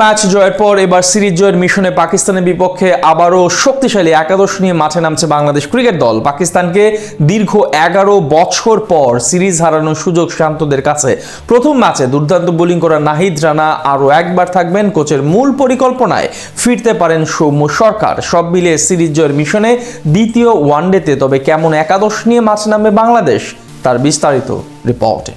Match জয়ের পর এবার সিরিজ জয়ের মিশনে পাকিস্তানের বিপক্ষে আবারও শক্তিশালী একাদশ নিয়ে মাঠে নামছে বাংলাদেশ ক্রিকেট দল। পাকিস্তানকে দীর্ঘ 11 বছর পর সিরিজ হারানোর সুযোগ শান্তদের কাছে। প্রথম ম্যাচে দুর্দান্ত বোলিং করা নাহিদ রানা আরও একবার থাকবেন কোচের মূল পরিকল্পনায়, ফিরতে পারেন সৌম্য সরকার। সব মিলিয়ে সিরিজ জয়ের মিশনে দ্বিতীয় ওয়ানডেতে তবে কেমন একাদশ নিয়ে মাঠে নামবে বাংলাদেশ, তার বিস্তারিত রিপোর্টে।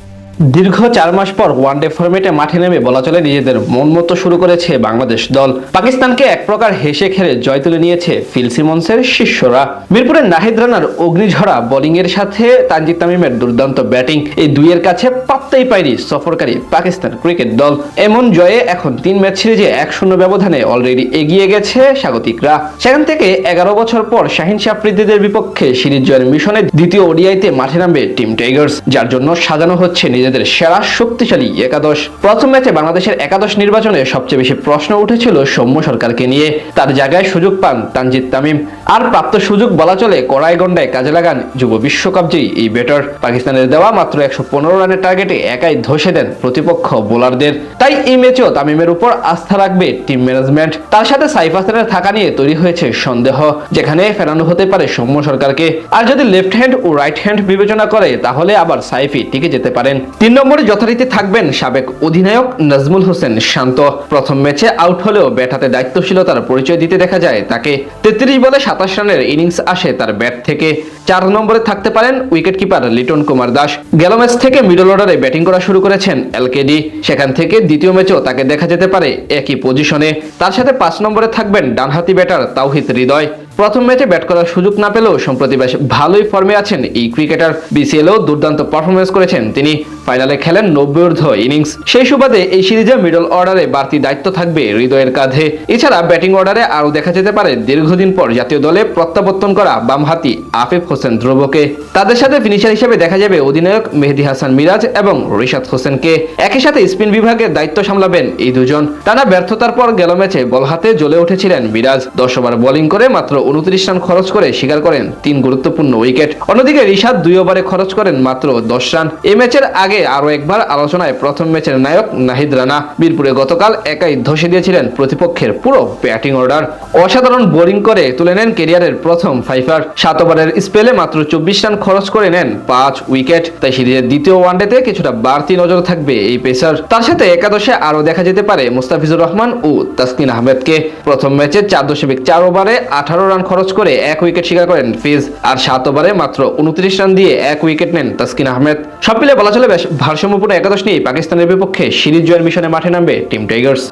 দীর্ঘ 4 মাস পর ওয়ানডে ফরম্যাটে মাঠে নেমে বলা চলে নিজেদের মন মতো শুরু করেছে বাংলাদেশ দল। পাকিস্তানকে এক প্রকার হেসে খেলে জয় তুলে নিয়েছে ফিল সিমন্সের শিষ্যরা। মিরপুরের নাহিদ রানার অগ্নিঝরা বোলিং এর সাথে তানজিদ তামিমের দুর্দান্ত ব্যাটিং, এই দুইয়ের কাছে পাত্তাই পায়নি সফরকারী পাকিস্তান ক্রিকেট দল। এমন জয়ে এখন 3 ম্যাচ সিরিজে 1-0 ব্যবধানে অলরেডি এগিয়ে গেছে স্বাগতিকরা। সেখান থেকে 11 বছর পর শাহিন শাহ আফ্রিদিদের বিপক্ষে সিরিজ জয়ের মিশনে দ্বিতীয় ওডিআইতে মাঠে নামবে টিম টাইগার্স, যার জন্য সাজানো হচ্ছে নিজেদের সেরা শক্তিশালী একাদশ। প্রথম ম্যাচে বাংলাদেশের একাদশ নির্বাচনে সবচেয়ে বেশি প্রশ্ন উঠেছিল সৌম্য সরকারকে নিয়ে। তার জায়গায় সুযোগ পান তানজিদ তামিম, আর প্রাপ্ত সুযোগ বলা চলে কড়াই গন্ডায় কাজে লাগান যুব বিশ্বকাপ জয়ী এই ব্যাটার। পাকিস্তানের দেওয়া মাত্র 115 রানের টার্গেটে একাই ধসে দেন প্রতিপক্ষ বোলারদের। তাই এই ম্যাচেও তামিমের উপর আস্থা রাখবে টিম ম্যানেজমেন্ট। তার সাথে সাইফ হাসানের থাকা নিয়ে তৈরি হয়েছে সন্দেহ, যেখানে ফেরানো হতে পারে সৌম্য সরকারকে। আর যদি লেফট হ্যান্ড ও রাইট হ্যান্ড বিবেচনা করে তাহলে আবার সাইফই টিকে যেতে পারেন। 3 নম্বরে যথারীতি থাকবেন সাবেক অধিনায়ক নাজমুল হোসেন শান্ত। প্রথম ম্যাচে আউট হলেও ব্যাট হাতে দায়িত্বশীলতার পরিচয় দিতে দেখা যায় তাকে। 33 বলে 27 রানের ইনিংস আসে তার ব্যাট থেকে। 4 নম্বরে থাকতে পারেন উইকেট কিপার লিটন কুমার দাস। গেল ম্যাচ থেকে মিডল অর্ডারে ব্যাটিং করা শুরু করেছেন এলকেডি। সেখান থেকে দ্বিতীয় ম্যাচেও তাকে দেখা যেতে পারে একই পজিশনে। তার সাথে 5 নম্বরে থাকবেন ডানহাতি ব্যাটার তাওহিদ হৃদয়। প্রথম ম্যাচে ব্যাট করার সুযোগ না পেলেও সম্প্রতি বেশ ভালোই ফর্মে আছেন এই ক্রিকেটার। বিসিএলেও দুর্দান্ত পারফরমেন্স করেছেন তিনি। ফাইনালে খেলেন 90 ঊর্ধ্ব ইনিংস। সেই সুবাদে এই সিরিজে মিডল অর্ডারে বাড়তি দায়িত্ব থাকবে হৃদয়ের কাঁধে। এছাড়া ব্যাটিং অর্ডারে আরও দেখা যেতে পারে দীর্ঘদিন পর জাতীয় দলে প্রত্যাবর্তন করা বামহাতি আফিফ হোসেন ধ্রুবকে। তাদের সাথে ফিনিশার হিসেবে দেখা যাবে অধিনায়ক মেহেদী হাসান মিরাজ এবং রিশাদ হোসেনকে। একই সাথে স্পিন বিভাগের দায়িত্ব সামলাবেন এই দুজন। টানা ব্যর্থতার পর গেল ম্যাচে বল হাতে জ্বলে উঠেছিলেন মিরাজ। 10 ওভার বোলিং করে মাত্র 29 রান খরচ করে শিকার করেন 3 গুরুত্বপূর্ণ উইকেট। অন্যদিকে রিশাদ 2 ওভারে খরচ করেন মাত্র 10 রান। এই ম্যাচের আগে আরো একবার আলোচনায় প্রথম ম্যাচের নায়ক নাহিদ রানা। মিরপুরে গতকাল একাই ধসে দিয়েছিলেন প্রতিপক্ষের পুরো ব্যাটিং অর্ডার। অসাধারণ বোলিং করে তুলে নেন ক্যারিয়ারের প্রথম ফাইফার। 7 ওভারের স্পেলে মাত্র 24 রান খরচ করে নেন 5 উইকেট। তাই সিরিজের দ্বিতীয় ওয়ানডেতে কিছুটা বাড়তি নজর থাকবে এই পেসার। তার সাথে একাদশে আরো দেখা যেতে পারে মুস্তাফিজুর রহমান ও তাসকিন আহমেদকে। প্রথম ম্যাচে 4.4 ওভারে 18 রান খরচ করে 1 উইকেট শিকার করেন ফিজ। আর 7 ওভারে মাত্র 29 রান দিয়ে 1 উইকেট নেন তাসকিন আহমেদ। সব মিলে বলা চলে বেশ ভারসাম্যপূর্ণ একাদশ নিয়ে পাকিস্তানের বিপক্ষে সিরিজ জয়ের মিশনে মাঠে নামবে টিম টাইগার্স।